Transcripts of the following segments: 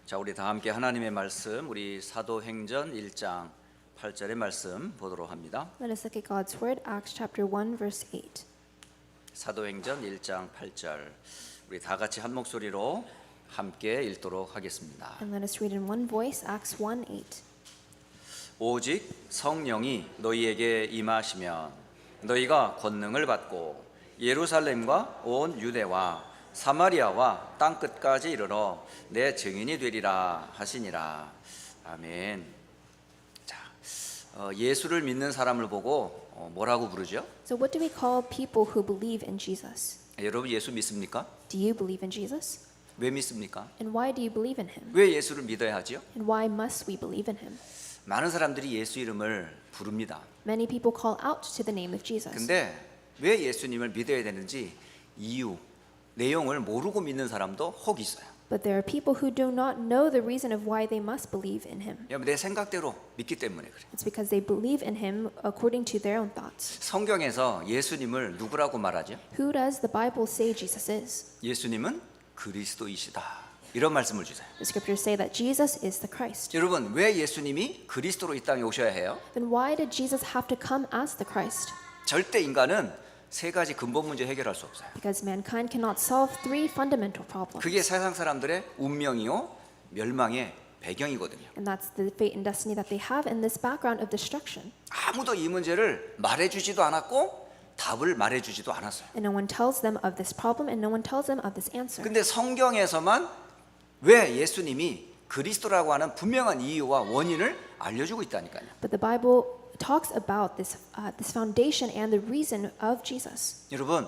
자, 우리 다 함께 하나님의 말씀, 우리 사도행전 1장 8절의 말씀 보도록 합니다. Let us look at God's word, Acts chapter 1, verse 8. 사도행전 1장 8절, 우리 다 같이 한 목소리로 함께 읽도록 하겠습니다. And let us read in one voice, Acts 1, 8. 오직 성령이 너희에게 임하시면 너희가 권능을 받고 예루살렘과 온 유대와 사마리아와 땅끝까지 이르러 내 증인이 되리라 하시니라. 아멘. 자, 예수를 믿는 사람을 보고 뭐라고 부르죠? So what do we call people who believe in Jesus? 여러분 예수 믿습니까? Do you believe in Jesus? 왜 믿습니까? And why do you believe in him? 왜 예수를 믿어야 하지요? And why must we believe in him? 많은 사람들이 예수 이름을 부릅니다. Many people call out to the name of Jesus. 근데 왜 예수님을 믿어야 되는지 이유, 내용을 모르고 믿는 사람도 혹 있어요. But there are people who do not know the reason of why they must believe in him. 내 생각대로 믿기 때문에 그래. It's because they believe in him according to their own thoughts. 성경에서 예수님을 누구라고 말하죠? Who does the Bible say Jesus is? 예수님은 그리스도이시다. 이런 말씀을 주세요. The scriptures say that Jesus is the Christ. 여러분 왜 예수님이 그리스도로 이 땅에 오셔야 해요? Then why did Jesus have to come as the Christ? 절대 인간은 세 가지 근본 문제 해결할 수 없어요. Because mankind cannot solve three fundamental problems. 그게 세상 사람들의 운명이요 멸망의 배경이거든요. And that's the fate and destiny that they have in this background of destruction. 아무도 이 문제를 말해주지도 않았고 답을 말해주지도 않았어요. And no one tells them of this problem and no one tells them of this answer. 근데 성경에서만 왜 예수님이 그리스도라고 하는 분명한 이유와 원인을 알려주고 있다니까요. But the Bible talks about this foundation and the reason of Jesus. 여러분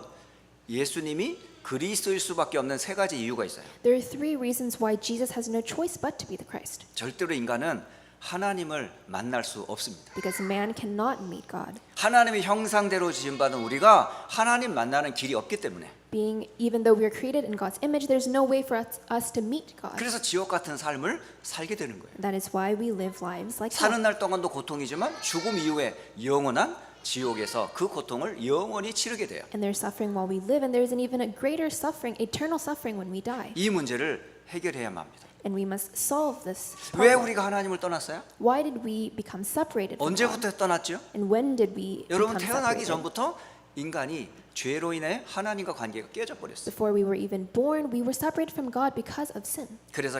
예수님이 그리스도일 수밖에 없는 세 가지 이유가 있어요. There are three reasons why Jesus has no choice but to be the Christ. 절대로 인간은 하나님을 만날 수 없습니다. Because man cannot meet God. 하나님의 형상대로 지음받은 우리가 하나님 만나는 길이 없기 때문에 Even though we are created in God's image, there's no way for us to meet God. 그래서 지옥 같은 삶을 살게 되는 거예요. That is why we live lives like 사는 that. 날 동안도 고통이지만 죽음 이후에 영원한 지옥에서 그 고통을 영원히 치르게 돼요. And there's suffering while we live, and there's an even a greater suffering, eternal suffering when we die. 이 문제를 해결해야만 합니다. And we must solve this 왜 problem. 우리가 하나님을 떠났어요? Why did we become separated from God? 언제부터 떠났죠? And when did we 여러분 become 태어나기 separated? 전부터 인간이 죄로 인해 하나님과 관계가 깨져 버렸어요. Before we were even born, we were separated from God because of sin. 그래서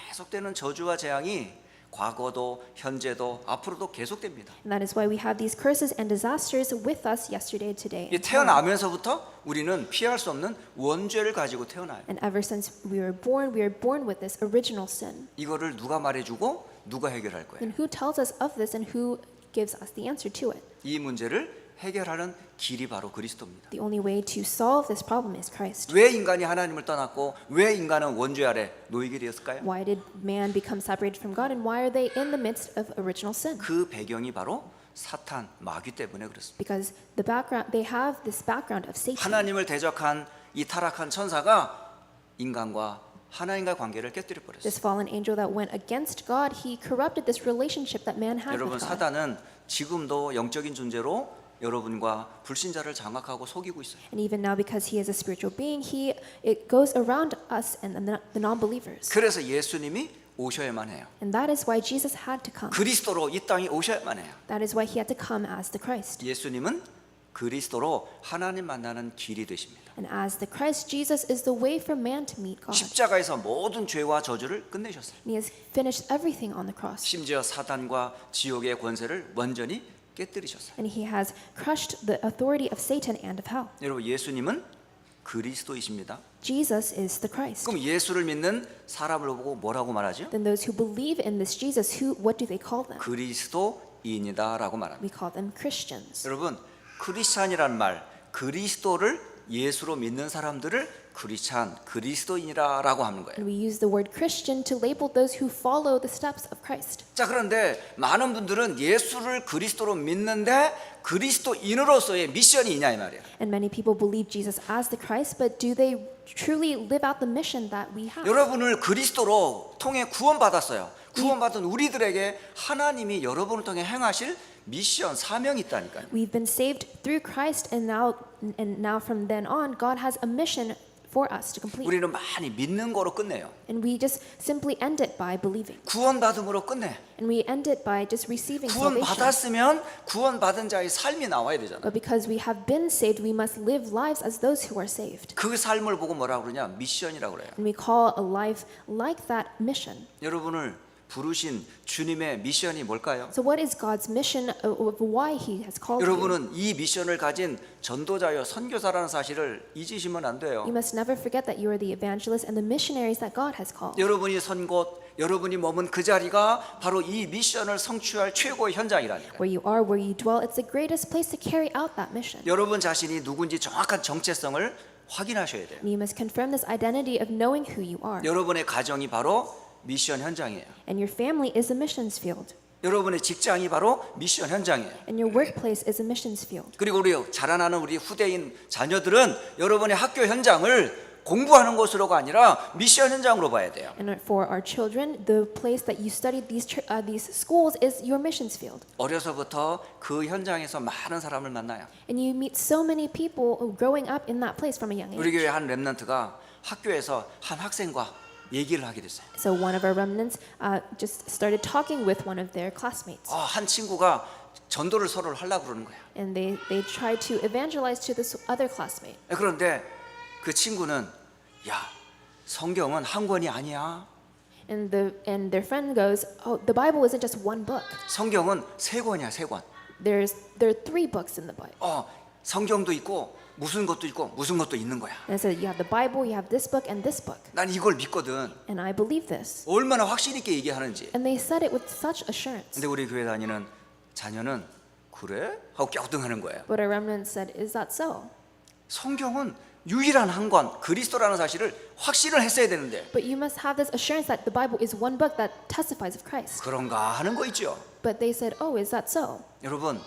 계속되는 저주와 재앙이 과거도 현재도 앞으로도 계속됩니다. And that is why we have these curses and disasters with us yesterday, today, and tomorrow. 태어나면서부터 우리는 피할 수 없는 원죄를 가지고 태어나요. And ever since we were born with this original sin. 이거를 누가 말해주고 누가 해결할 거예요? And who tells us of this and who gives us the answer to it? 이 문제를 해결하는 길이 바로 그리스도입니다. The only way to solve this problem is Christ. 왜 인간이 하나님을 떠났고 왜 인간은 원죄 아래 놓이게 되었을까요? Why did man become separated from God, and why are they in the midst of original sin? 그 배경이 바로 사탄 마귀 때문에 그렇습니다. Because they have this background of Satan. 하나님을 대적한 이 타락한 천사가 인간과 하나님과의 관계를 깨뜨려 버렸어요. This fallen angel that went against God, he corrupted this relationship that man had 여러분 with God. 사단은 지금도 영적인 존재로 여러분과 불신자를 장악하고 속이고 있어요. And even now, because he is a spiritual being, it goes around us and the non-believers. 그래서 예수님이 오셔야만 해요. And that is why Jesus had to come. 그리스도로 이 땅에 오셔야만 해요. That is why he had to come as the Christ. 예수님은 그리스도로 하나님 만나는 길이 되십니다. And as the Christ, Jesus is the way for man to meet God. 십자가에서 모든 죄와 저주를 끝내셨어요. And he has finished everything on the cross. 심지어 사단과 지옥의 권세를 완전히 깨뜨리셨어요. And he has crushed the authority of Satan and of hell. 여러분 예수님은 그리스도이십니다. Jesus is the Christ. 그럼 예수를 믿는 사람을 보고 뭐라고 말하죠? Then those who believe in this Jesus, what do they call them? 그리스도인이다라고 말합니다. We call them Christians. 여러분 크리스찬이라는 말, 그리스도를 예수로 믿는 사람들을 크리스찬, 그리스도인이라고 하는 거예요. And we use the word Christian to label those who follow the steps of Christ. 자, 그런데 많은 분들은 예수를 그리스도로 믿는데 그리스도인으로서의 미션이 있냐 이 말이에요. And many people believe Jesus as the Christ, but do they truly live out the mission that we have? 여러분을 그리스도로 통해 구원받았어요. 구원받은 우리들에게 하나님이 여러분을 통해 행하실 미션, 사명이 있다니까요. We've been saved through Christ, and now from then on, God has a mission for us to complete. 우리는 많이 믿는 거로 끝내요. And we just simply end it by believing. 구원받음으로 끝내. And we end it by just receiving 구원 salvation. 받았으면 구원받은 자의 삶이 나와야 되잖아. But because we have been saved, we must live lives as those who are saved. 그 삶을 보고 뭐라 그러냐? 미션이라고 그래요. And we call a life like that mission. 여러분을 부르신 주님의 미션이 뭘까요? So what is God's mission of why He has called you? 여러분은 이 미션을 가진 전도자여 선교사라는 사실을 잊으시면 안 돼요. You must never forget that you are the evangelists and the missionaries that God has called. 여러분이 선 곳, 여러분이 머문 그 자리가 바로 이 미션을 성취할 최고의 현장이라니까요. Where you are, where you dwell, it's the greatest place to carry out that mission. 여러분 자신이 누군지 정확한 정체성을 확인하셔야 돼요. And you must confirm this identity of knowing who you are. 여러분의 가정이 바로 미션 현장이에요. And your family is a missions field. 여러분의 직장이 바로 미션 현장이에요. And your workplace is a missions field. 그리고 우리 자라나는 우리 후대인 자녀들은 여러분의 학교 현장을 공부하는 곳으로가 아니라 미션 현장으로 봐야 돼요. And for our children, the place that you study these schools is your missions field. 어려서부터 그 현장에서 많은 사람을 만나요. And you meet so many people growing up in that place from a young 우리 age. 교회 한 렘넌트가 학교에서 한 학생과 얘기를 하게 됐어요. So one of our remnants just started talking with one of their classmates. 한 친구가 전도를 서로 하려고 그러는 거예요. And they tried to evangelize to this other classmate. 그런데 그 친구는 야, 성경은 한 권이 아니야. And their friend goes, "Oh, the Bible isn't just one book. 성경은 세 권이야, 세 권. There are 3 books in the Bible." 성경도 있고 무슨 것도 있고 무슨 것도 있는 거야. And so you have the Bible, you have this book, and this book. 난 이걸 믿거든. And I believe this. 얼마나 확신 있게 얘기하는지. And they said it with such assurance. 근데 우리 교회 다니는 자녀는 그래? 하고 갸우뚱하는 거예요. But our remnant said, "Is that so?" 성경은 유일한 한 권, 그리스도라는 사실을 확신을 했어야 되는데 But you must have this assurance that the Bible is one book that testifies of Christ. 그런가 하는 거 있죠. But they said, "Oh, is that so?" 여러분,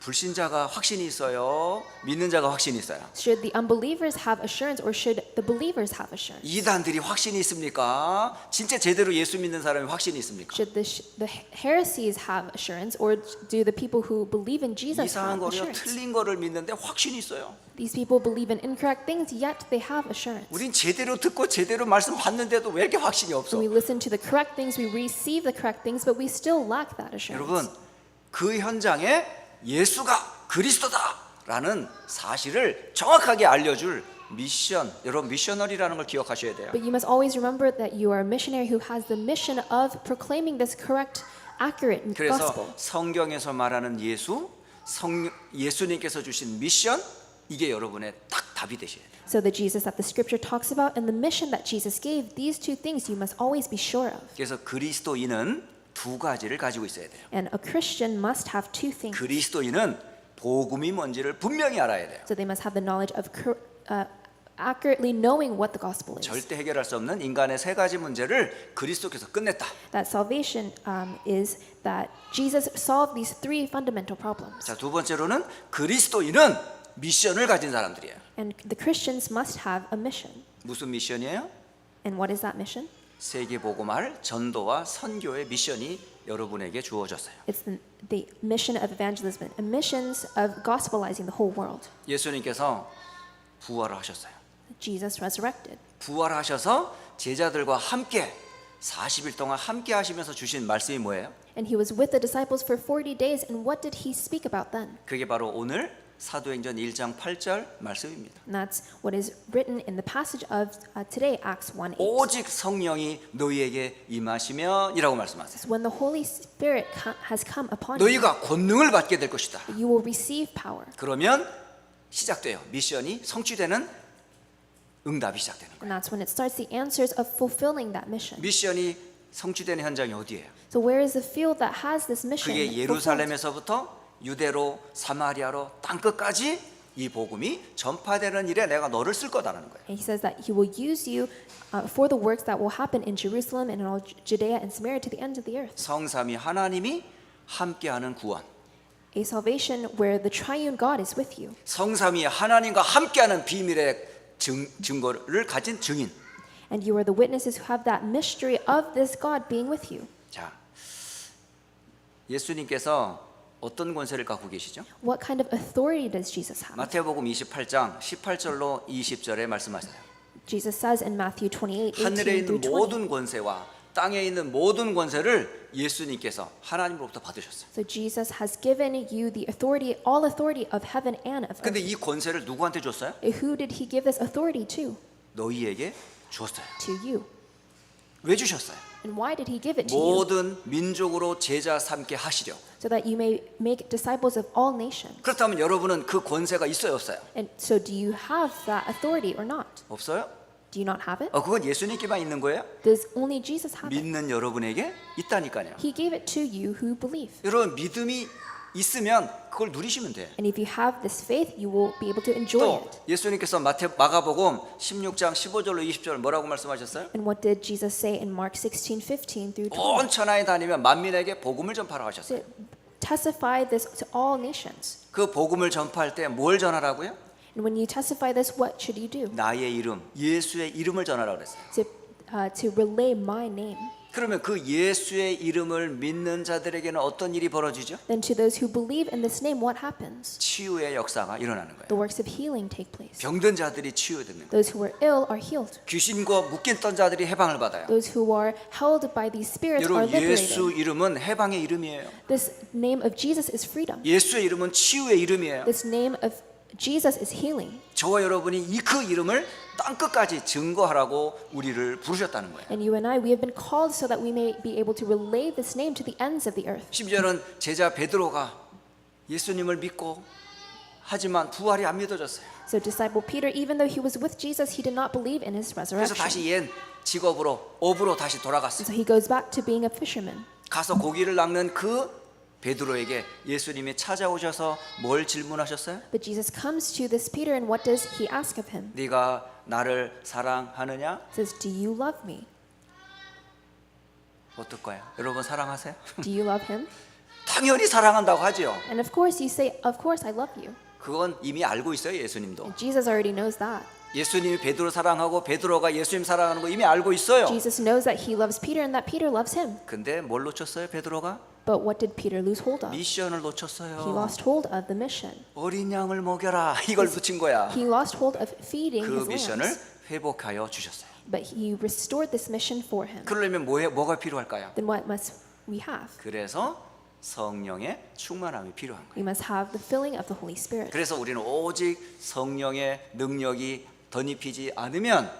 불신자가 확신이 있어요? 믿는 자가 확신이 있어요? Should the unbelievers have assurance or should the believers have assurance? 이단들이 확신이 있습니까? 진짜 제대로 예수 믿는 사람이 확신이 있습니까? Should the heresies have assurance or do the people who believe in Jesus 이상한 have 거요, assurance? 틀린 거를 믿는데 확신이 있어요. These people believe in incorrect things, yet they have assurance. 우린 제대로 듣고 제대로 말씀 받는데도 왜 이렇게 확신이 없어? When we listen to the correct things, we receive the correct things, but we still lack that assurance. 여러분, 그 현장에 예수가 그리스도다라는 사실을 정확하게 알려줄 미션, 여러분 미셔너리라는 걸 기억하셔야 돼요. But you must always remember that you are a missionary who has the mission of proclaiming this correct, accurate 그래서 gospel. 성경에서 말하는 예수님께서 주신 미션, 이게 여러분의 딱 답이 되셔야 돼요. So the Jesus that the scripture talks about and the mission that Jesus gave, these 2 things you must always be sure of. 그래서 그리스도인은 2 가지를 가지고 있어야 돼요. And a Christian must have 2 things. 그리스도인은 복음이 뭔지를 분명히 알아야 돼요. So they must have the knowledge of accurately knowing what the gospel is. 절대 해결할 수 없는 인간의 3 가지 문제를 그리스도께서 끝냈다. That salvation is that Jesus solved these 3 fundamental problems. 자, 2 번째로는 그리스도인은 미션을 가진 사람들이에요. And the Christians must have a mission. 무슨 미션이에요? And what is that mission? 세계 복음할 전도와 선교의 미션이 여러분에게 주어졌어요. It's the mission of evangelism and missions of gospelizing the whole world. 예수님께서 부활하셨어요. Jesus resurrected. 부활하셔서 제자들과 함께 40일 동안 함께 하시면서 주신 말씀이 뭐예요? And he was with the disciples for 40 days. And what did he speak about then? 그게 바로 오늘 사도행전 1장 8절 말씀입니다. And that's what is written in the passage of today, Acts 1:8. 오직 성령이 너희에게 임하시면이라고 말씀하세요. When the Holy Spirit has come upon you, 너희가 권능을 받게 될 것이다. you will receive power. 그러면 시작돼요. 미션이 성취되는 응답이 시작되는 거예요. And that's when it starts the answers of fulfilling that mission. 미션이 성취되는 현장이 어디예요? So where is the field that has this mission? 그게 fulfilled? 예루살렘에서부터 유대로 사마리아로 땅끝까지 이 복음이 전파되는 일에 내가 너를 쓸 거다라는 거예요. And he says that he will use you for the works that will happen in Jerusalem and in all Judea and Samaria to the ends of the earth. 성삼위 하나님이 함께하는 구원. A salvation where the triune God is with you. 성삼위 하나님과 함께하는 비밀의 증거를 가진 증인. And you are the witnesses who have that mystery of this God being with you. 자, 예수님께서 어떤 권세를 갖고 계시죠? What kind of authority does Jesus have? 마태복음 28장 18절로 20절에 말씀하세요. Jesus says in Matthew 28, 하늘에 18 있는 through 20. 모든 권세와 땅에 있는 모든 권세를 예수님께서 하나님으로부터 받으셨어요. So Jesus has given you the authority, all authority of heaven and of 근데 earth. 이 권세를 누구한테 줬어요? Who did he give this authority to? 너희에게 주었어요. To you. 왜 주셨어요? And why did he give it to you? 모든 민족으로 제자 삼게 하시려. So that you may make disciples of all nations. 그렇다면 여러분은 그 권세가 있어요, 없어요? And so do you have that authority or not? 없어요? Do you not have it? 그건 예수님께만 있는 거예요? Does only Jesus have it? 믿는 여러분에게 있다니까요. He gave it to you who believe. 여러분 믿음이 있으면 그걸 누리시면 돼. And if you have this faith, you will be able to enjoy 또 it. 예수님께서 마가복음 16장 15절로 20절 뭐라고 말씀하셨어요? And what did Jesus say in Mark 16:15 through 20? 온 천하에 다니면 만민에게 복음을 전파라 하셨어요. To testify this to all nations. 그 복음을 전파할 때 뭘 전하라고요? And when you testify this, what should you do? 나의 이름, 예수의 이름을 전하라 그랬어요. To relay my name. 그러면 그 예수의 이름을 믿는 자들에게는 어떤 일이 벌어지죠? Then to those who believe in this name, what happens? 치유의 역사가 일어나는 거예요. The works of healing take place. 병든 자들이 치유되는 거예요. Those who are ill are healed. 귀신과 묶였던 자들이 해방을 받아요. Those who are held by these spirits are 여러분 예수 liberated. 이름은 해방의 이름이에요. This name of Jesus is freedom. 예수의 이름은 치유의 이름이에요. This name of Jesus is healing. 저와 여러분이 그 이름을 땅끝까지 증거하라고 우리를 부르셨다는 거예요. And you and I, we have been called so that we may be able to relay this name to the ends of the earth. 심지어는 제자 베드로가 예수님을 믿고 하지만 부활이 안 믿어졌어요. So disciple Peter, even though he was with Jesus, he did not believe in his 그래서 resurrection. 다시 옛 직업으로 업으로 다시 And 돌아갔어요. so he goes back to being a fisherman. 가서 고기를 낚는 그 베드로에게 예수님이 찾아오셔서 뭘 질문하셨어요? But Jesus comes to this Peter, and what does he ask of him? 네가 나를 사랑하느냐? He says, "Do you love me? 어떨 거예요? 여러분 사랑하세요? Do you love him?" 당연히 사랑한다고 하죠. And of course you say, "Of course I love you." 그건 이미 알고 있어요, 예수님도. And Jesus already knows that. 예수님이 베드로 사랑하고 베드로가 예수님 사랑하는 거 이미 알고 있어요. Jesus knows that he loves Peter and that Peter loves him. 근데 뭘 놓쳤어요, 베드로가? But what did Peter lose hold of? 미션을 He 놓쳤어요. lost hold of the mission. 어린 양을 먹여라 이걸 놓친 거야. He lost hold of feeding 그 his 미션을 lambs. 회복하여 주셨어요. But he restored this mission for him. 그러려면 뭐가 필요할까요? Then what must we have? 그래서 성령의 충만함이 필요한 거예요. We must have the filling of the Holy Spirit. 그래서 우리는 오직 성령의 능력이 덧입히지 않으면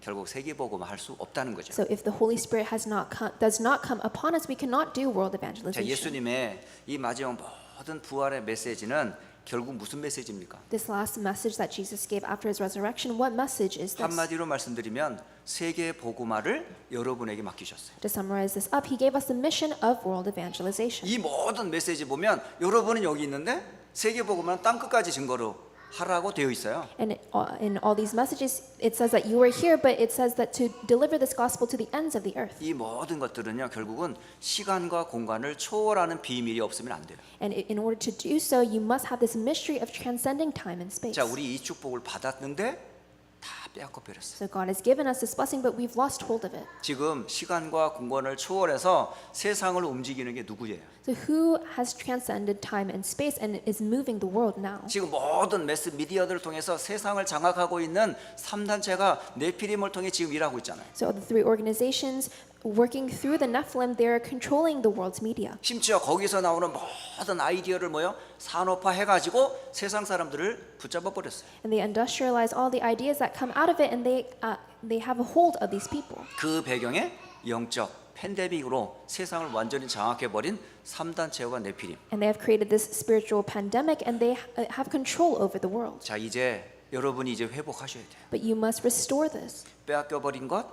결국 세계복음을 할 수 없다는 거죠. So if the Holy Spirit does not come upon us, we cannot do world 자, evangelization. 예수님의 이 마지막 모든 부활의 메시지는 결국 무슨 메시지입니까? This last message that Jesus gave after his resurrection, what message is this? 한마디로 말씀드리면 세계 복음화를 여러분에게 맡기셨어요. To summarize this up, he gave us the mission of world evangelization. 이 모든 메시지 보면 여러분은 여기 있는데 세계 복음화는 땅 끝까지 증거로 하라고 되어 있어요. And in all these messages, it says that you are here, but it says that to deliver this gospel to the ends of the earth. 이 모든 것들은요 결국은 시간과 공간을 초월하는 비밀이 없으면 안 돼요. And in order to do so, you must have this mystery of transcending time and space. 자, 우리 이 축복을 받았는데 다 빼앗고 버렸어요. So God has given us this blessing, but we've lost hold of it. 지금 시간과 공간을 초월해서 세상을 움직이는 게 누구예요? So who has transcended time and space and is moving the world now? 지금 모든 매스 미디어들을 통해서 세상을 장악하고 있는 3단체가 네피림을 통해 지금 일하고 있잖아요. So the three organizations working through the Nephilim, they are controlling the world's media. 심지어 거기서 나오는 모든 아이디어를 산업화 해가지고 세상 사람들을 붙잡아 버렸어요. And they industrialize all the ideas that come out of it, and they have a hold of these people. 그 배경에 영적 팬데믹으로 세상을 완전히 장악해 버린 3단체와 네피림. And they have created this spiritual pandemic, and they have control over the world. 자, 이제 여러분이 이제 회복하셔야 돼요. But you must restore this. 빼앗겨 버린 것,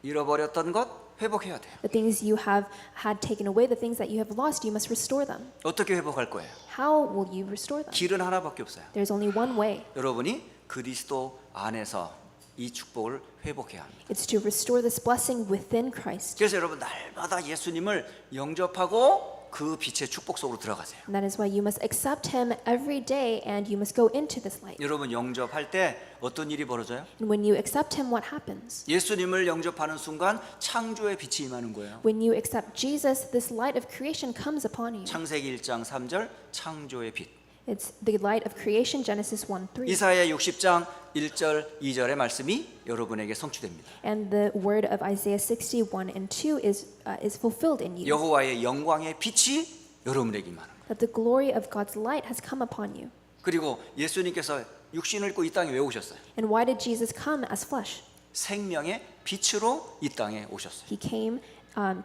잃어버렸던 것 회복해야 돼요. The things you have had taken away, the things that you have lost, you must restore them. 어떻게 회복할 거예요? How will you restore them? 길은 하나밖에 없어요. There's only one way. 여러분이 그리스도 안에서 이 축복을 회복해야 합니다. It's to restore this blessing within Christ. 그래서 여러분 날마다 예수님을 영접하고 그 빛의 축복 속으로 들어가세요. And that is why you must accept Him every day, and you must go into this light. 여러분 영접할 때 어떤 일이 벌어져요? And when you accept Him, what happens? 예수님을 영접하는 순간 창조의 빛이 임하는 거예요. When you accept Jesus, this light of creation comes upon you. 창세기 1장 3절 창조의 빛. It's the light of creation, Genesis 1:3. 이사야 60장 1절 2절의 말씀이 여러분에게 성취됩니다. And the word of Isaiah 61 and 2 is fulfilled in you. 여호와의 영광의 빛이 여러분에게 임하는 거예요. That the glory of God's light has come upon you. 그리고 예수님께서 육신을 입고 이 땅에 왜 오셨어요? And why did Jesus come as flesh? 생명의 빛으로 이 땅에 오셨어요. He came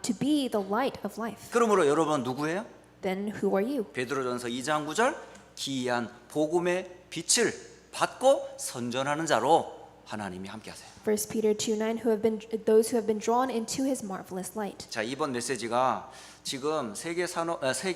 to be the light of life. 그러므로 여러분 누구예요? Then who are you? 베드로전서 2장 9절 기이한 복음의 빛을 받고 선전하는 자로 하나님이 함께하세요. 1 Peter 2:9 those who have been drawn into his marvelous light. 자, 이번 메시지가 지금 세계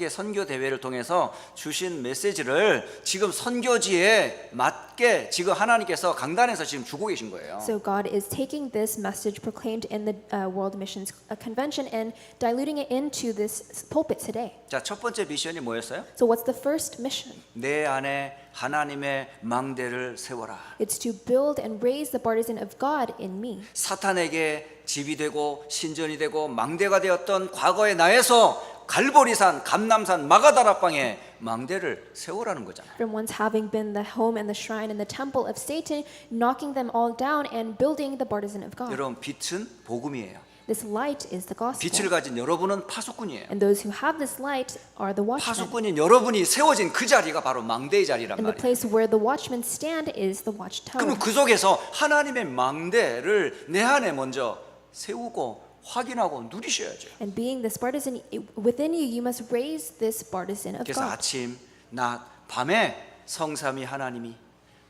선교 대회를 통해서 주신 메시지를 지금 선교지에 맞게 지금 하나님께서 강단에서 지금 주고 계신 거예요. So God is taking this message proclaimed in the World Missions Convention and diluting it into this pulpit today. 자, 첫 번째 미션이 뭐였어요? So what's the first mission? 내 안에 하나님의 망대를 세워라. It's to build and raise the partisan of God in me. 사탄에게 집이 되고 신전이 되고 망대가 되었던 과거의 나에서 갈보리산, 감남산, 마가다락방에 망대를 세우라는 거잖아요. From once having been the home and the shrine and the temple of Satan, knocking them all down and building the partisan of God. 여러분, 빛은 복음이에요. This light is the 빛을 gospel. 가진 여러분은 파수꾼이에요. And those who have this light are the watchmen. 파수꾼인 여러분이 세워진 그 자리가 바로 망대의 자리란 And the 말이에요. place where the watchmen stand is the watchtower. 그러면 그 속에서 하나님의 망대를 내 안에 먼저 세우고 확인하고 누리셔야죠. And being this partisan within you, you must raise this partisan of 그래서 God. 아침, 낮, 밤에 성삼위 하나님이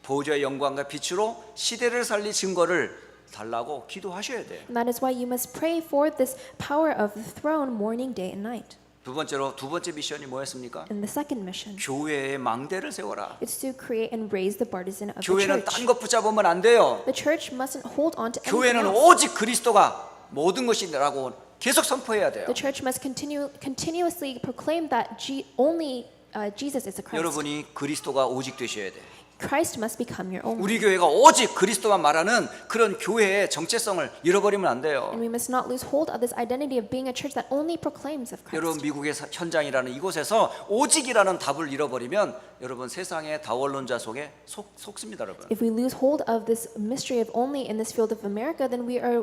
보좌의 영광과 빛으로 시대를 살릴 증거를 달라고 기도하셔야 돼요. And that is why you must pray for this power of the throne morning, day, and night. 두 번째 미션이 뭐였습니까? And the second mission 교회의 망대를 세워라. is to create and raise the partisan of the 교회는 church. 딴 것 붙잡으면 안 돼요. The church mustn't hold on to anything 교회는 else. 오직 그리스도가 모든 것이라고 계속 선포해야 돼요. The church must continuously proclaim that only Jesus is the Christ. 여러분이 그리스도가 오직 되셔야 돼요. Christ must become your own. 우리 교회가 오직 그리스도만 말하는 그런 교회의 정체성을 잃어버리면 안 돼요. And we must not lose hold of this identity of being a church that only proclaims of 여러분 Christ. 미국의 현장이라는 이곳에서 오직이라는 답을 잃어버리면 여러분 세상의 다원론자 속에 속습니다, 여러분. If we lose hold of this mystery of only in this field of America, then we are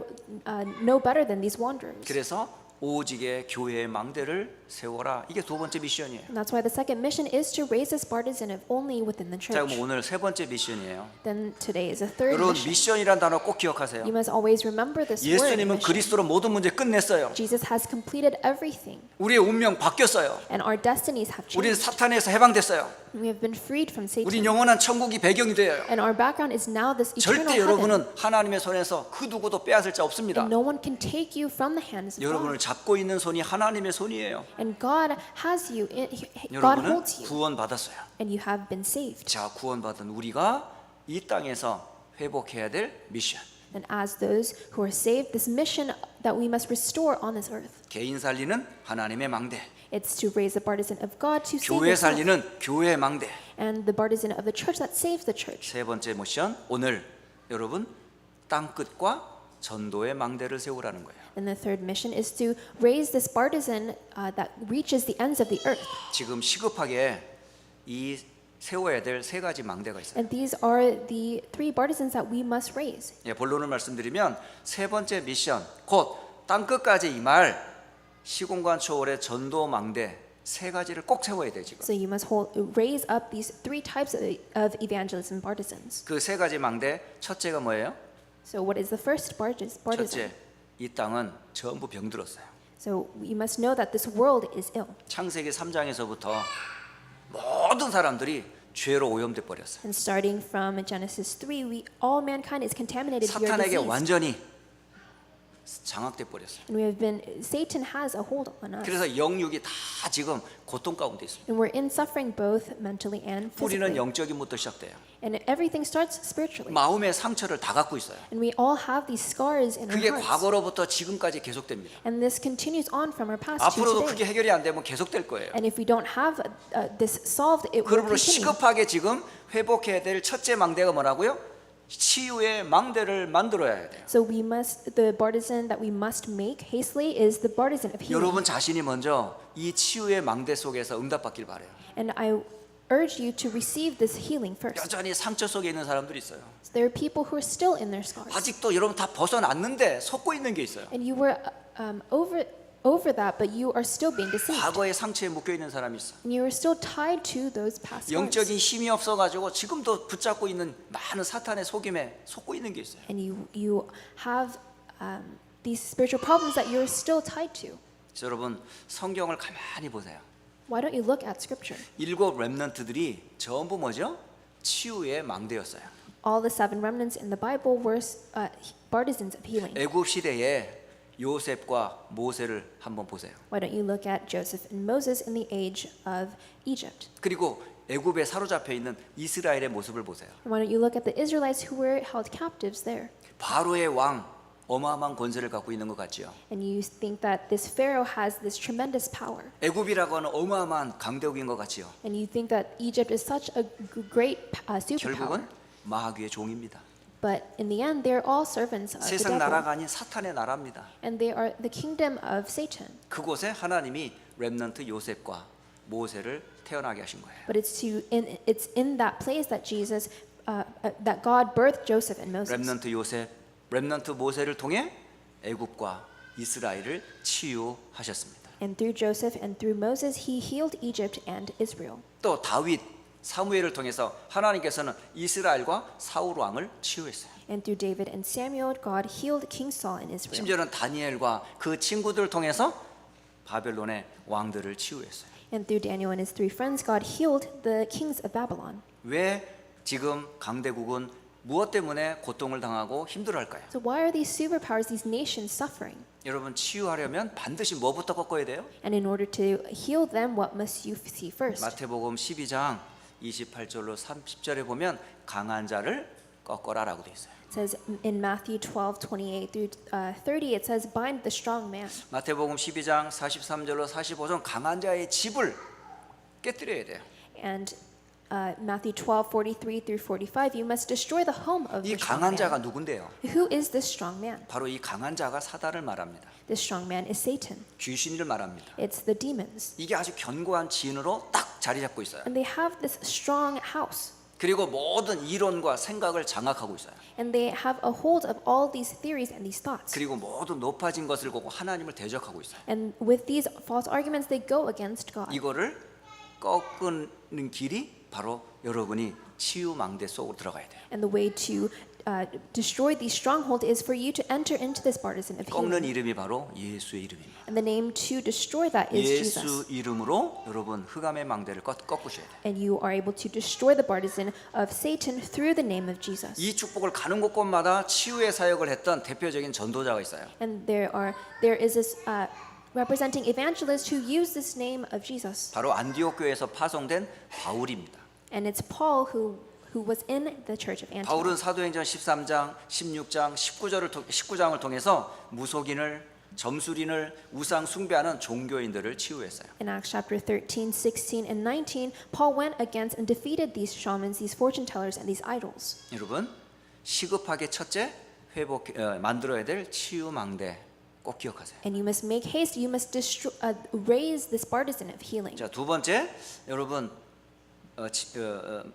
no better than these wanderers. 그래서 오직의 교회의 망대를 세워라. 이게 두 번째 미션이에요. And that's why the second mission is to raise this partisan of only within the 자, church. 그럼 오늘 세 번째 미션이에요. Then today is a third 여러분 mission. 미션이란 단어 꼭 기억하세요. You must always remember this word. 예수님은 mission. 그리스도로 모든 문제 끝냈어요. Jesus has completed everything, 우리의 운명 바뀌었어요. and our destinies have 우리는 changed. 사탄에서 해방됐어요. We have been freed from 우리 Satan, 영원한 천국이 배경이 돼요. and our background is now this eternal 절대 heaven. 여러분은 하나님의 손에서 그 누구도 빼앗을 자 없습니다. And no one can take you from the hands of 여러분을 God. 잡고 있는 손이 하나님의 손이에요. And God has you. God 여러분은 holds you, 구원받았어요. and you have been saved. 자, 구원받은 우리가 이 땅에서 회복해야 될 미션. And as those who are saved, this mission that we must restore on this earth, 개인 살리는 하나님의 망대, it's to raise the partisan of God to save 교회 yourself, 살리는 교회의 망대. and the partisan of the church that saves the church. 세 번째 미션, 오늘 여러분 땅 끝과 전도의 망대를 세우라는 거예요. And the third mission is to raise this partisan that reaches the ends of the earth. 지금 시급하게 이 세워야 될 세 가지 망대가 있어요. And these are the three partisans that we must raise. 예, 본론을 말씀드리면 세 번째 미션, 곧 땅 끝까지 임할 시공간 초월의 전도 망대 세 가지를 꼭 세워야 돼 지금. So you must raise up these three types of evangelism partisans. 그 세 가지 망대 첫째가 뭐예요? So what is the first partisan? 첫째, 이 땅은 전부 병들었어요. So you must know that this world is ill. 창세기 3장에서부터 모든 사람들이 죄로 오염돼 버렸어요. And starting from Genesis 3, all mankind is contaminated via 사탄에게 disease. 완전히 장악돼 버렸어요. And we have been, Satan has a hold on us. 그래서 영육이 다 지금 고통 가운데 있습니다. And we're in suffering both mentally and 뿌리는 physically. 영적인 부터 시작돼요. And everything starts spiritually. 마음의 상처를 다 갖고 있어요. And we all have these scars in our 그게 hearts. 과거로부터 지금까지 계속됩니다. And this continues on from our past to 앞으로도 today. 그게 해결이 안 되면 계속될 거예요. And if we don't have this solved, it will 그러므로 continue. 시급하게 지금 회복해야 될 첫째 망대가 뭐라고요? 치유의 망대를 만들어야 돼요. So the partisan that we must make hastily is the partisan of healing. 여러분 자신이 먼저 이 치유의 망대 속에서 응답받길 바래요. And I urge you to receive this healing first. 여전히 상처 속에 있는 사람들이 있어요. So there are people who are still in their scars. 아직도 여러분 다 벗어났는데 속고 있는 게 있어요. And you were over that, but you are still being deceived. 과거의 상처에 묶여 있는 사람이 있어. And you are still tied to those past scars. 영적인 힘이 없어가지고 지금도 붙잡고 있는 많은 사탄의 속임에 속고 있는 게 있어요. And you have these spiritual problems that you're still tied to. 그래서 여러분 성경을 가만히 보세요. Why don't you look at Scripture? 7 렘넌트들이 전부 뭐죠? 치유의 망대였어요. All the 7 remnants in the Bible were partisans of healing. 애굽 시대에 요셉과 모세를 한번 보세요. Why don't you look at Joseph and Moses in the age of Egypt? 그리고 애굽에 사로잡혀 있는 이스라엘의 모습을 보세요. And why don't you look at the Israelites who were held captives there? 바로의 왕 어마어마한 권세를 갖고 있는 것 같지요. And you think that this Pharaoh has this tremendous power. 애굽이라고 하는 어마어마한 강대국인 것 같지요. And you think that Egypt is such a great superpower. 결국은 마귀의 종입니다. But in the end, they're all servants of the 세상 devil. 나라가 아닌 사탄의 나라입니다. And they are the kingdom of Satan. 그곳에 하나님이 렘넌트 요셉과 모세를 태어나게 하신 거예요. But it's in that place that that God birthed Joseph and Moses. 렘넌트 요셉, 렘넌트 모세를 통해 애굽과 이스라엘을 치유하셨습니다. And through Joseph and through Moses, he healed Egypt and Israel. 또 다윗, 사무엘을 통해서 하나님께서는 이스라엘과 사울 왕을 치유했어요. And through David and Samuel, God healed King Saul and Israel. 심지어는 다니엘과 그 친구들을 통해서 바벨론의 왕들을 치유했어요. And through Daniel and his 3 friends, God healed the kings of Babylon. 왜 지금 강대국은 무엇 때문에 고통을 당하고 힘들어할까요? So why are these superpowers, these nations suffering? 여러분 치유하려면 반드시 뭐부터 꺾어야 돼요? And in order to heal them, what must you see first? 마태복음 12장 28절로 30절에 보면 강한 자를 꺾어라라고 돼 있어요. It says in Matthew 12:28 through 30, it says, "Bind the strong man." 마태복음 12장 43절로 45절 강한 자의 집을 깨뜨려야 돼요. And Matthew 12:43 through 45, you must destroy the home of 이 the strong 강한 자가 man. 누군데요? Who is this strong man? 바로 이 강한 자가 사단을 말합니다. This strong man is Satan. 귀신을 말합니다. It's the demons. 이게 아주 견고한 진으로 딱 자리 잡고 있어요. And they have this strong house. 그리고 모든 이론과 생각을 장악하고 있어요. And they have a hold of all these theories and these thoughts. 그리고 모든 높아진 것을 보고 하나님을 대적하고 있어요. And with these false arguments, they go against God. 이거를 꺾는 길이 바로 여러분이 치유 망대 속으로 들어가야 돼요. And the way to destroy these strongholds is for you to enter into this partisan of 꺾는 healing. 이름이 바로 예수의 이름입니다. And the name to destroy that is 예수 Jesus. 이름으로 여러분 흑암의 망대를 꺾으셔야 돼요. And you are able to destroy the partisan of Satan through the name of Jesus. 이 축복을 가는 곳곳마다 치유의 사역을 했던 대표적인 전도자가 있어요. And there is this representing evangelists who use this name of Jesus. 바로 안디옥 교회에서 파송된 바울입니다. And it's Paul who was in the church of Antioch. 바울은 사도행전 13장, 16장, 19장을 통해서 무속인을, 점술인을, 우상 숭배하는 종교인들을 치유했어요. In Acts chapter 13, 16, and 19, Paul went against and defeated these shamans, these fortune tellers, and these idols. 여러분 시급하게 첫째 만들어야 될 치유 망대 꼭 기억하세요. And you must make haste. You must raise this partisan of healing. 자, 두 번째 여러분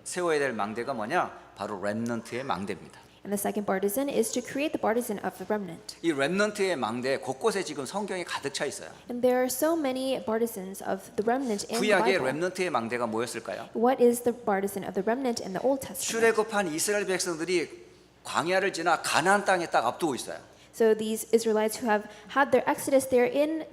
세워야 될 망대가 뭐냐? 바로 렘넌트의 망대입니다. And the second partisan is to create the partisan of the remnant. 이 렘넌트의 망대 곳곳에 지금 성경이 가득 차 있어요. And there are so many partisans of the remnant in the 구약의 Bible. 렘넌트의 망대가 뭐였을까요? What is the partisan of the remnant in the Old Testament? 출애굽한 이스라엘 백성들이 광야를 지나 가나안 땅에 딱 앞두고 있어요. So these Israelites who have had their exodus, they're in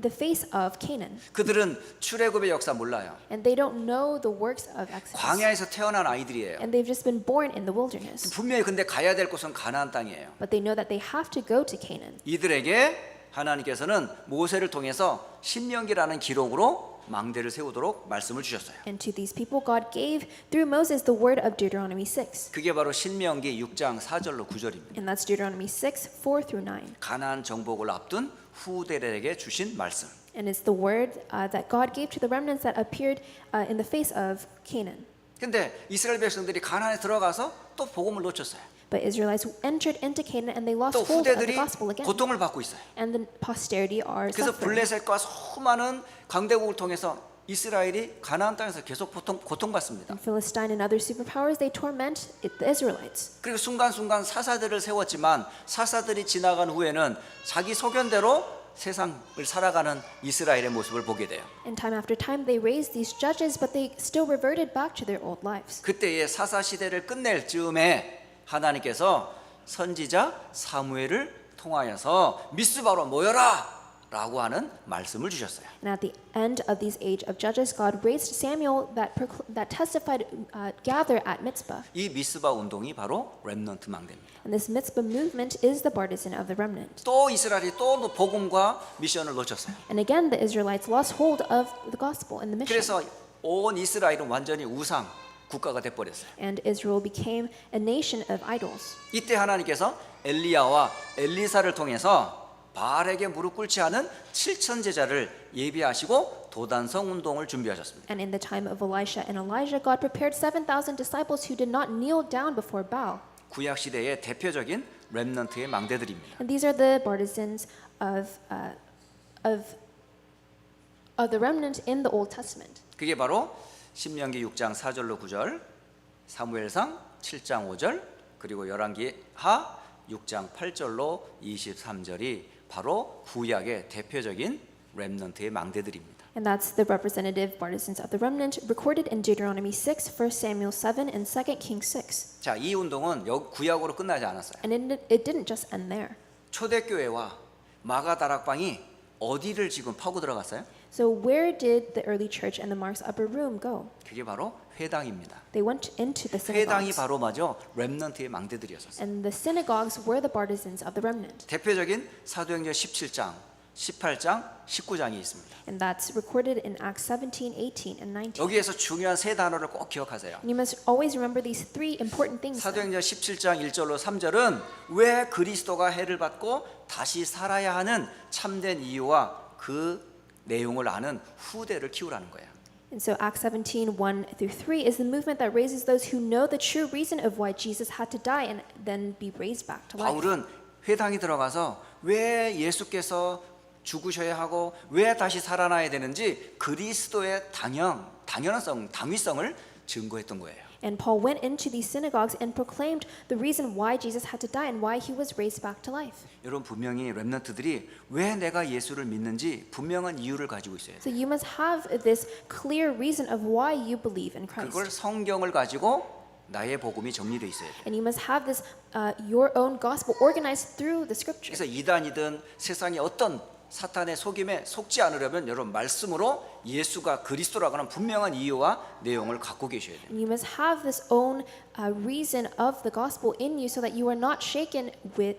the face of Canaan, 그들은 출애굽의 역사 몰라요. and they don't know the works of Exodus. 광야에서 태어난 아이들이에요. And they've just been born in the wilderness. 분명히 근데 가야 될 곳은 가나안 땅이에요. But they know that they have to go to Canaan. 이들에게 하나님께서는 모세를 통해서 신명기라는 기록으로 망대를 세우도록 말씀을 주셨어요. And to these people, God gave through Moses the word of Deuteronomy 6. 그게 바로 신명기 6장 4절로 9절입니다. And that's Deuteronomy 6, 4 through 9. 가나안 정복을 앞둔 후대들에게 주신 말씀. And it's the word that God gave to the remnants that appeared in the face of Canaan. 근데 이스라엘 백성들이 가나안에 들어가서 또 복음을 놓쳤어요. But Israelites entered into Canaan and they lost 또 hold of the 후대들이 gospel again. 고통을 받고 있어요. And the posterity are 그래서 suffering. 블레셋과 수많은 강대국을 통해서 이스라엘이 가나안 땅에서 계속 고통받습니다. And Philistine and other superpowers, they torment the Israelites. 그리고 순간순간 사사들을 세웠지만 사사들이 지나간 후에는 자기 소견대로 세상을 살아가는 이스라엘의 모습을 보게 돼요. And time after time, they raised these judges, but they still reverted back to their old lives. 그때의 사사 시대를 끝낼 즈음에 하나님께서 선지자 사무엘을 통하여서 미스바로 모여라 라고 하는 말씀을 주셨어요. And at the end of these age of judges, God raised Samuel that testified, gather at Mitzvah. 이 미스바 운동이 바로 렘넌트 망대입니다. And this Mitzvah movement is the partisan of the remnant. 또 이스라엘이 또 복음과 미션을 놓쳤어요. And again, the Israelites lost hold of the gospel and the mission. 그래서 온 이스라엘은 완전히 우상 국가가 돼 버렸어요. And Israel became a nation of idols. 이때 하나님께서 엘리야와 엘리사를 통해서 바알에게 무릎 꿇지 않은 7천 제자를 예비하시고 도단성 운동을 준비하셨습니다. And in the time of Elisha and Elijah, God prepared 7,000 disciples who did not kneel down before Baal. 구약 시대의 대표적인 렘넌트의 망대들입니다. And these are the partisans of the remnant in the Old Testament. 그게 바로 신명기 6장 4절로 9절, 사무엘상 7장 5절, 그리고 열왕기하 6장 8절로 23절이 바로 구약의 대표적인 렘넌트의 망대들입니다. And that's the representative partisans of the remnant recorded in Deuteronomy 6, 1 Samuel 7, and 2 Kings 6. 자, 이 운동은 구약으로 끝나지 않았어요. And it didn't just end there. 초대교회와 마가다락방이 어디를 지금 파고 들어갔어요? So where did the early church and the Mark's upper room go? 그게 바로 회당입니다. They went into the 회당이 synagogues. 바로 맞아 렘넌트의 망대들이었었어요. And the synagogues were the partisans of the remnant. 대표적인 사도행전 17장, 18장, 19장이 있습니다. And that's recorded in Acts 17, 18, and 19. 여기에서 중요한 세 단어를 꼭 기억하세요. And you must always remember these three important things. 사도행전 17장 1절로 3절은 왜 그리스도가 해를 받고 다시 살아야 하는 참된 이유와 그 내용을 아는 후대를 키우라는 거예요. And so Acts 17, 1 through 3 is the movement that raises those who know the true reason of why Jesus had to die and then be raised back to life. 바울은 회당에 들어가서 왜 예수께서 죽으셔야 하고 왜 다시 살아나야 되는지 그리스도의 당연성, 당위성을 증거했던 거예요. And Paul went into these synagogues and proclaimed the reason why Jesus had to die and why he was raised back to life. 여러분 분명히 렘넌트들이 왜 내가 예수를 믿는지 분명한 이유를 가지고 있어야 돼요. So you must have this clear reason of why you believe in Christ. 그걸 성경을 가지고 나의 복음이 정리되어 있어야 돼요. And you must have this your own gospel organized through the scripture. 그래서 이단이든 세상의 어떤 사탄의 속임에 속지 않으려면 여러분 말씀으로 예수가 그리스도라고 하는 분명한 이유와 내용을 갖고 계셔야 돼요. And you must have this own reason of the gospel in you so that you are not shaken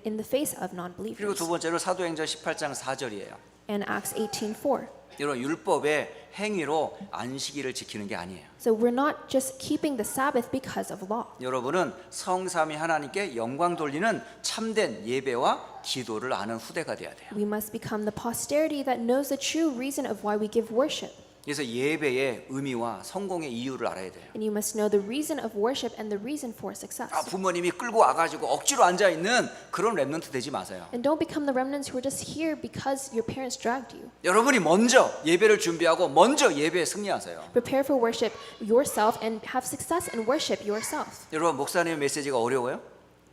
in the face of 그리고 non-believers. 두 번째로 사도행전 18장 4절이에요. And Acts 18:4. 여러분 율법의 행위로 안식일을 지키는 게 아니에요. So we're not just keeping the Sabbath because of law. 여러분은 성삼위 하나님께 영광 돌리는 참된 예배와 기도를 아는 후대가 돼야 돼요. We must become the posterity that knows the true reason of why we give worship. 그래서 예배의 의미와 성공의 이유를 알아야 돼요. And you must know the reason of worship and the reason for success. 부모님이 끌고 와가지고 억지로 앉아 있는 그런 렘넌트 되지 마세요. And don't become the remnants who are just here because your parents dragged you. 여러분이 먼저 예배를 준비하고 먼저 예배에 승리하세요. Prepare for worship yourself and have success in worship yourself. 여러분 목사님의 메시지가 어려워요?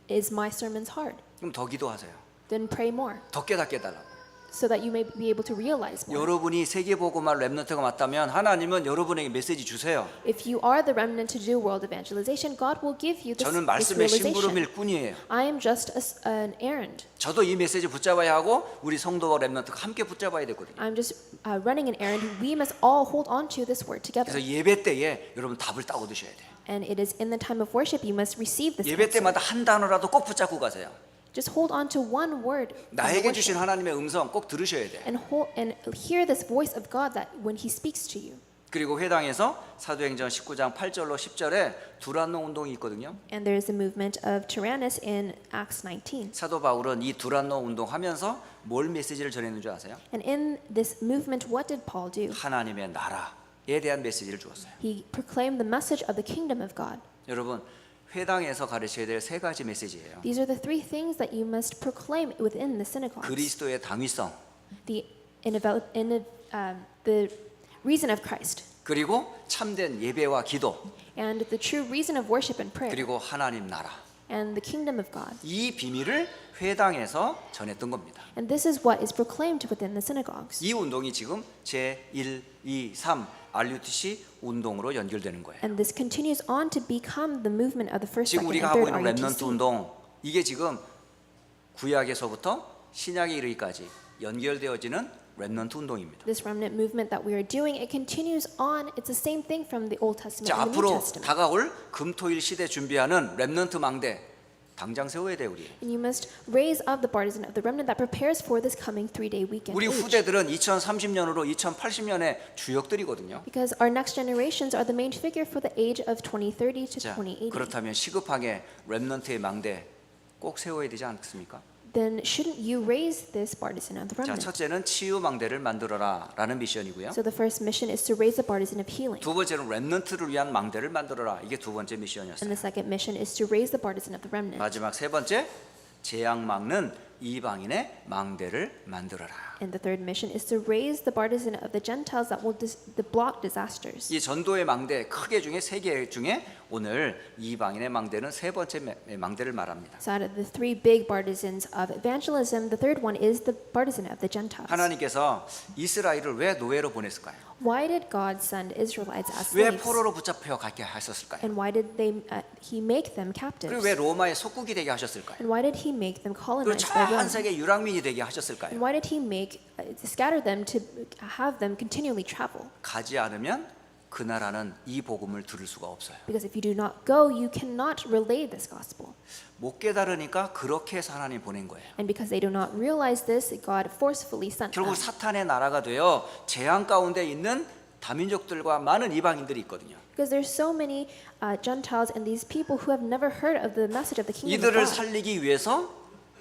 Is my sermons hard? 그럼 더 기도하세요. Then pray more 더 깨닫게 해달라고. so that you may be able to realize more. 여러분이 세계복음할 렘넌트가 맞다면 하나님은 여러분에게 메시지 주세요. If you are the remnant to do world evangelization, God will give you this 저는 realization. 말씀의 심부름일 뿐이에요. I am just an errand. 저도 이 메시지 붙잡아야 하고 우리 성도와 렘넌트가 함께 붙잡아야 되거든요. I'm just running an errand. We must all hold on to this word together. 그래서 예배 때에 여러분 답을 따고 드셔야 돼요. And it is in the time of worship you must receive this 예배 answer. 때마다 한 단어라도 꼭 붙잡고 가세요. Just hold on to one word from the 나에게 worship. 주신 하나님의 음성 꼭 들으셔야 돼요. And hear this voice of God that when He speaks to you. 그리고 회당에서 사도행전 19장 8절로 10절에 두란노 운동이 있거든요. And there is a movement of Tyrannus in Acts 19. 사도 바울은 이 두란노 운동하면서 뭘 메시지를 전했는 줄 아세요? And in this movement, what did Paul do? 하나님의 나라에 대한 메시지를 주었어요. He proclaimed the message of the kingdom of God. 여러분 회당에서 가르쳐야 될 세 가지 메시지예요. These are the three things that you must proclaim within the synagogues. 그리스도의 당위성, The reason of Christ 그리고 참된 예배와 기도, and the true reason of worship and prayer 그리고 하나님 나라. and the kingdom of God. 이 비밀을 회당에서 전했던 겁니다. And this is what is proclaimed within the synagogues. 이 운동이 지금 제1, 2, 3 RUTC 운동으로 연결되는 거예요. And this continues on to become the movement of the first, 지금 second, 우리가 and 하고 third 있는 렘넌트 RUTC. 운동, 이게 지금 구약에서부터 신약에 이르기까지 연결되어지는 렘넌트 운동입니다. This remnant movement that we are doing, it continues on. It's the same thing from the Old Testament 자, and the New 앞으로 Testament. 다가올 금토일 시대 준비하는 렘넌트 망대 당장 세워야 돼 우리. And you must raise up the partisan of the remnant that prepares for this coming 3-day weekend 우리 age. 후대들은 2030년으로 2080년의 주역들이거든요. Because our next generations are the main figure for the age of 2030 to 자, 2080. 그렇다면 시급하게 렘넌트의 망대 꼭 세워야 되지 않습니까? Then shouldn't you raise this partisan of the 자, remnant? 첫째는 치유 망대를 만들어라라는 미션이고요. So the first mission is to raise the partisan of healing. 두 번째는 렘넌트를 위한 망대를 만들어라. 이게 두 번째 And 미션이었어요. the second mission is to raise the partisan of the remnant. 마지막 세 번째, 재앙 막는 이방인의 망대를 만들어라. And the third mission is to raise the partisan of the Gentiles that will block disasters. 이 전도의 망대 크게 중에 세 개 중에 오늘 이방인의 망대는 세 번째 망대를 말합니다. So out of the three big partisans of evangelism, the third one is the partisan of the Gentiles. 하나님께서 이스라엘을 왜 노예로 보냈을까요? Why did God send Israelites as 왜 slaves? 포로로 붙잡혀 가게 하셨을까요? And why did He make them 그리고 captives? 왜 로마의 속국이 되게 하셨을까요? And why did He make them 그리고 colonized by 전 Rome? 세계 유랑민이 되게 And 하셨을까요? why did He scatter them to have them continually travel? 가지 않으면 그 나라는 이 복음을 들을 수가 없어요. Because if you do not go, you cannot relay this gospel. 못 깨달으니까 그렇게 해서 하나님 보낸 거예요. And because they do not realize this, God forcefully sent them. 결국 사탄의 나라가 되어 재앙 가운데 있는 다민족들과 많은 이방인들이 있거든요. Because there's so many Gentiles and these people who have never heard of the message of the kingdom of 이들을 God. 살리기 위해서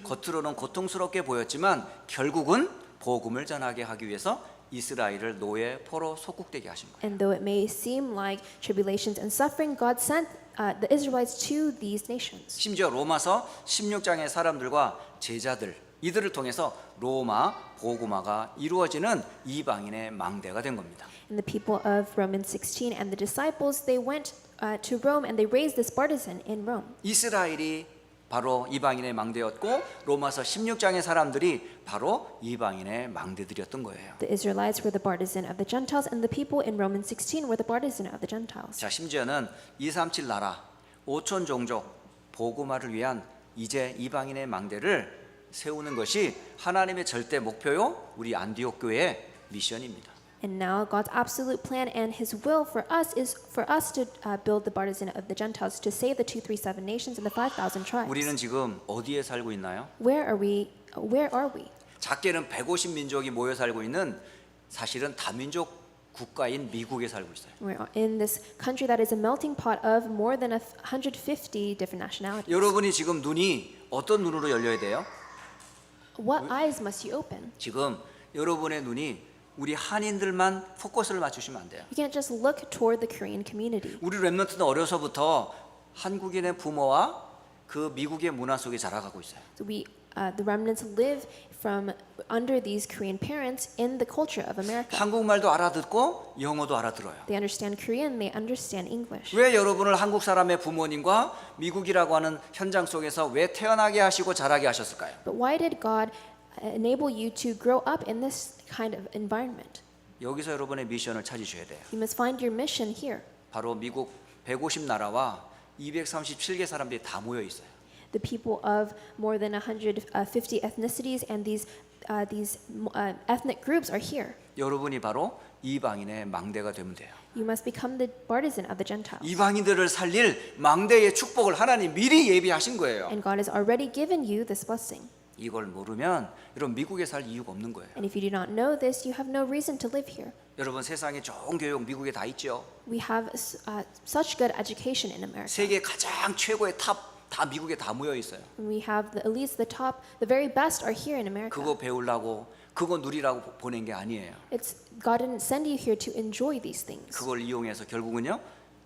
겉으로는 고통스럽게 보였지만 결국은 복음을 전하게 하기 위해서 이스라엘을 노예 포로 속국되게 하신 거예요. And though it may seem like tribulations and suffering, God sent the Israelites to these nations. 심지어 로마서 16장의 사람들과 제자들 이들을 통해서 로마 복음화가 이루어지는 이방인의 망대가 된 겁니다. And the people of Romans 16 and the disciples, they went to Rome and they raised this partisan in Rome. 이스라엘이 바로 이방인의 망대였고 로마서 16장의 사람들이 바로 이방인의 망대들이었던 거예요. The Israelites were the partisan of the Gentiles and the people in Romans 16 were the partisan of the Gentiles. 자, 심지어는 237 나라 5천 종족 복음화를 위한 이제 이방인의 망대를 세우는 것이 하나님의 절대 목표요 우리 안디옥 교회의 미션입니다. And now God's absolute plan and His will for us is for us to build the partisan of the Gentiles to save the 237 nations and the 5,000 tribes. 우리는 지금 어디에 살고 있나요? Where are we? 작게는 150 민족이 모여 살고 있는 사실은 다민족 국가인 미국에 살고 있어요. We're in this country that is a melting pot of more than 150 different nationalities. 여러분이 지금 눈이 어떤 눈으로 열려야 돼요? What eyes must you open? 지금 여러분의 눈이 우리 한인들만 포커스를 맞추시면 안 돼요. You can't just look toward the Korean community. 우리 렘넌트는 어려서부터 한국인의 부모와 그 미국의 문화 속에 자라가고 있어요. So the remnants live from under these Korean parents in the culture of America. 한국말도 알아듣고 영어도 알아들어요. They understand Korean, they understand English. 왜 여러분을 한국 사람의 부모님과 미국이라고 하는 현장 속에서 왜 태어나게 하시고 자라게 하셨을까요? But why did God enable you to grow up in this kind of environment? 여기서 여러분의 미션을 찾으셔야 돼요. You must find your mission here. 바로 미국 150나라와 237개 사람들이 다 모여 있어요. The people of more than 150 ethnicities and these ethnic groups are here. 여러분이 바로 이방인의 망대가 되면 돼요. You must become the partisan of the Gentiles. 이방인들을 살릴 망대의 축복을 하나님 미리 예비하신 거예요. And God has already given you this blessing. 이걸 모르면 여러분 미국에 살 이유가 없는 거예요. And if you do not know this, you have no reason to live here. 여러분 세상에 좋은 교육 미국에 다 있죠. We have such good education in America. 세계 가장 최고의 탑 다 미국에 다 모여 있어요. And we have the elites, the top, the very best are here in America. 그거 배우려고 그거 누리라고 보낸 게 아니에요. God didn't send you here to enjoy these things. 그걸 이용해서 결국은요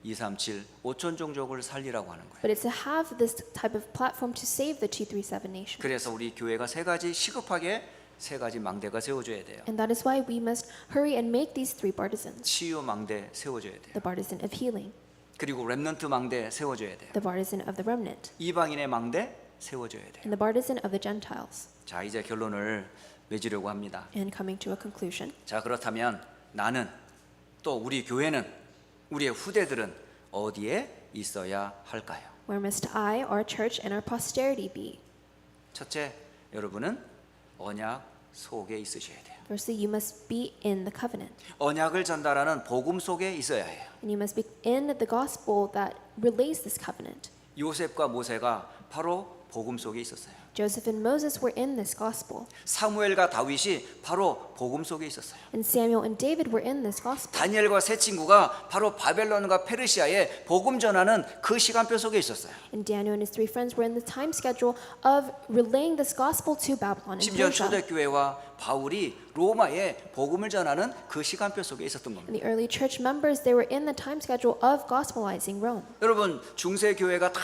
237 5천 종족을 살리라고 하는 거예요. But it's to have this type of platform to save the 237 nations. 그래서 우리 교회가 세 가지 시급하게 세 가지 망대가 세워져야 돼요. And that is why we must hurry and make these three partisans. 치유 망대 세워져야 돼요. The partisan of healing, 그리고 렘넌트 망대 세워져야 돼요. the partisan of the remnant, 이방인의 망대 세워져야 돼요. and the partisan of the Gentiles. 자, 이제 결론을 맺으려고 합니다. And coming to a conclusion. 자, 그렇다면 나는 또 우리 교회는 우리의 후대들은 어디에 있어야 할까요? Where must I, our church, and our posterity be? 첫째, 여러분은 언약 속에 있으셔야 돼요. Firstly, you must be in the covenant. 언약을 전달하는 복음 속에 있어야 해요. And you must be in the gospel that relays this covenant. 요셉과 모세가 바로 복음 속에 있었어요. Joseph and Moses were in this gospel. 사무엘과 다윗이 바로 복음 속에 있었어요. And Samuel and David were in this gospel. 다니엘과 세 친구가 바로 바벨론과 페르시아에 복음 전하는 그 시간표 속에 있었어요. And Daniel and his three friends were in the time schedule of relaying this gospel to Babylon and 심지어 Persia. 초대교회와 바울이 로마에 복음을 전하는 그 시간표 속에 있었던 겁니다. And the early church members, they were in the time schedule of gospelizing Rome. 여러분, 중세 교회가 다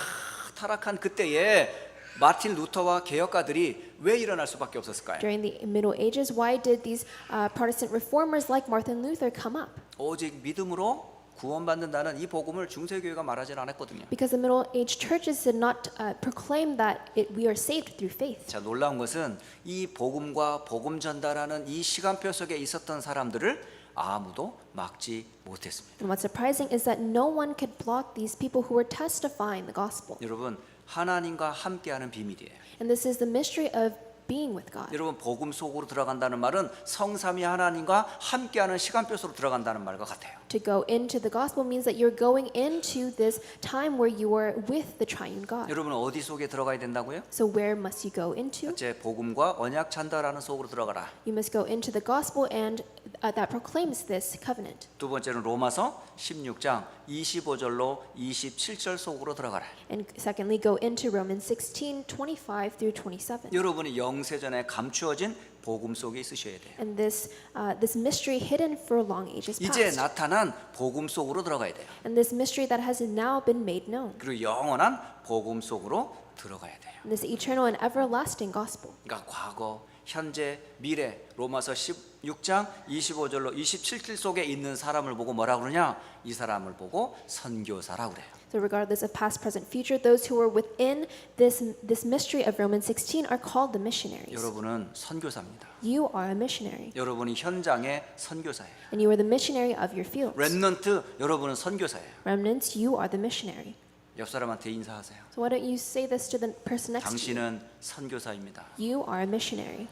타락한 그때에 마틴 루터와 개혁가들이 왜 일어날 수밖에 없었을까요? During the Middle Ages, why did these Protestant reformers like Martin Luther come up? 오직 믿음으로 구원받는다는 이 복음을 중세 교회가 말하지 않았거든요. Because the Middle Age churches did not proclaim that we are saved through faith. 자, 놀라운 것은 이 복음과 복음 전달하는 이 시간표 속에 있었던 사람들을 아무도 막지 못했습니다. And what's surprising is that no one could block these people who were testifying the gospel. 여러분, 하나님과 함께하는 비밀이에요. And this is the mystery of being with God. 여러분, 복음 속으로 들어간다는 말은 성삼위 하나님과 함께하는 시간표 속으로 들어간다는 말과 같아요. To go into the gospel means that you're going into this time where you are with the triune God. 여러분은 어디 속에 들어가야 된다고요? So where must you go into? 첫째, 복음과 언약 전달하는 속으로 들어가라. You must go into the gospel and that proclaims this covenant. 두 번째는 로마서 16장 25절로 27절 속으로 들어가라. And secondly, go into Romans 16:25 through 27. 여러분이 영세전에 감추어진 복음 속에 있으셔야 돼요. And this mystery hidden for long ages 이제 past. 나타난 복음 속으로 들어가야 돼요. And this mystery that has now been made known. 그리고 영원한 복음 속으로 들어가야 돼요. And this eternal and everlasting gospel. 그러니까 과거, 현재, 미래 로마서 16장 25절로 27절 속에 있는 사람을 보고 뭐라 그러냐? 이 사람을 보고 선교사라고 그래요. So regardless of past, present, future, those who are within this mystery of Romans 16 are called the missionaries. 여러분은 선교사입니다. You are a missionary. 여러분이 현장의 선교사예요. And you are the missionary of your fields. 렘넌트 여러분은 선교사예요. Remnants, you are the missionary. 옆 사람한테 인사하세요. So why don't you say this to the person next to you? 당신은 선교사입니다. You are a missionary.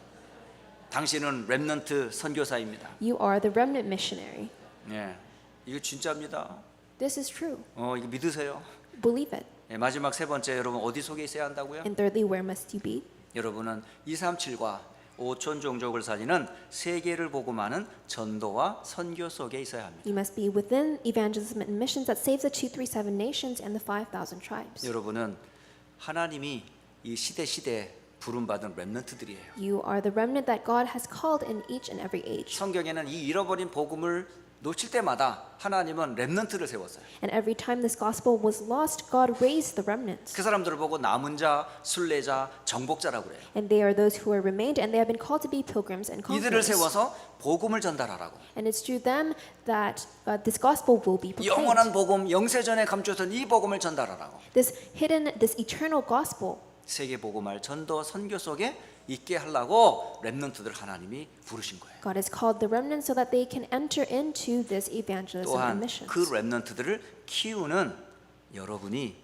당신은 렘넌트 선교사입니다. You are the remnant missionary. 예, 이거 진짜입니다. This is true. 이거 믿으세요. Believe it. 예, 마지막 세 번째, 여러분 어디 속에 있어야 한다고요? And thirdly, where must you be? 여러분은 237과 5천 종족을 살리는 세계를 복음하는 전도와 선교 속에 있어야 합니다. You must be within evangelism and missions that saves the 237 nations and the 5,000 tribes. 여러분은 하나님이 이 시대에 부름받은 렘넌트들이에요. You are the remnant that God has called in each and every age. 성경에는 이 잃어버린 복음을 놓칠 때마다 하나님은 렘넌트를 세웠어요. And every time this gospel was lost, God raised the remnants. 그 사람들을 보고 남은 자, 순례자, 정복자라고 그래요. And they are those who are remained, and they have been called to be pilgrims and 이들을 conquerors. 세워서 복음을 전달하라고. And it's through them that this gospel will be 영원한 proclaimed. 복음, 영세전에 감추었던 이 복음을 전달하라고. This eternal gospel. 세계 복음할 전도 선교 속에 있게 하려고 렘넌트들 하나님이 부르신 거예요. God has called the remnants so that they can enter into this evangelism and 또한 missions. 그 렘넌트들을 키우는 여러분이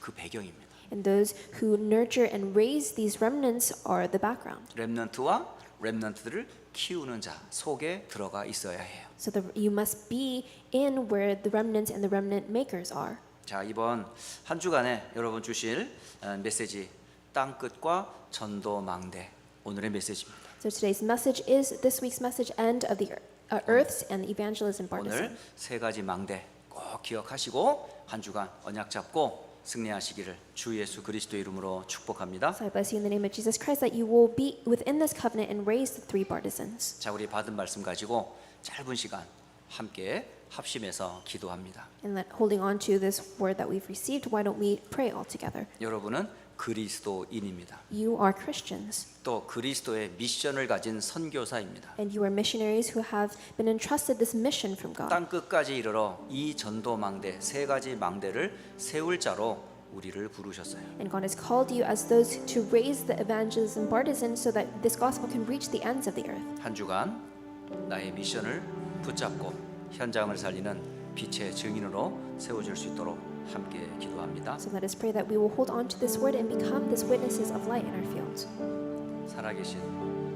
그 배경입니다. And those who nurture and raise these remnants are the background. 렘넌트와 렘넌트들을 키우는 자 속에 들어가 있어야 해요. So you must be in where the remnants and the remnant makers are. 자, 이번 한 주간에 여러분 주실 메시지 땅끝과 전도 망대 오늘의 메시지입니다. So today's message is this week's message, end of the earths and evangelism partisan. 오늘 세 가지 망대 꼭 기억하시고 한 주간 언약 잡고 승리하시기를 주 예수 그리스도의 이름으로 축복합니다. So I bless you in the name of Jesus Christ that you will be within this covenant and raise the three partisans. 자, 우리 받은 말씀 가지고 짧은 시간 함께 합심해서 기도합니다. And that holding on to this word that we've received, why don't we pray all together? 여러분은 그리스도인입니다. You are Christians, 또 그리스도의 미션을 가진 선교사입니다. and you are missionaries who have been entrusted this mission from God. 땅 끝까지 이르러 이 전도 망대 세 가지 망대를 세울 자로 우리를 부르셨어요. And God has called you as those to raise the evangelism partisan so that this gospel can reach the ends of the earth. 한 주간 나의 미션을 붙잡고 현장을 살리는 빛의 증인으로 세워질 수 있도록 함께 기도합니다. So let us pray that we will hold on to this word and become these witnesses of light in our fields. 살아계신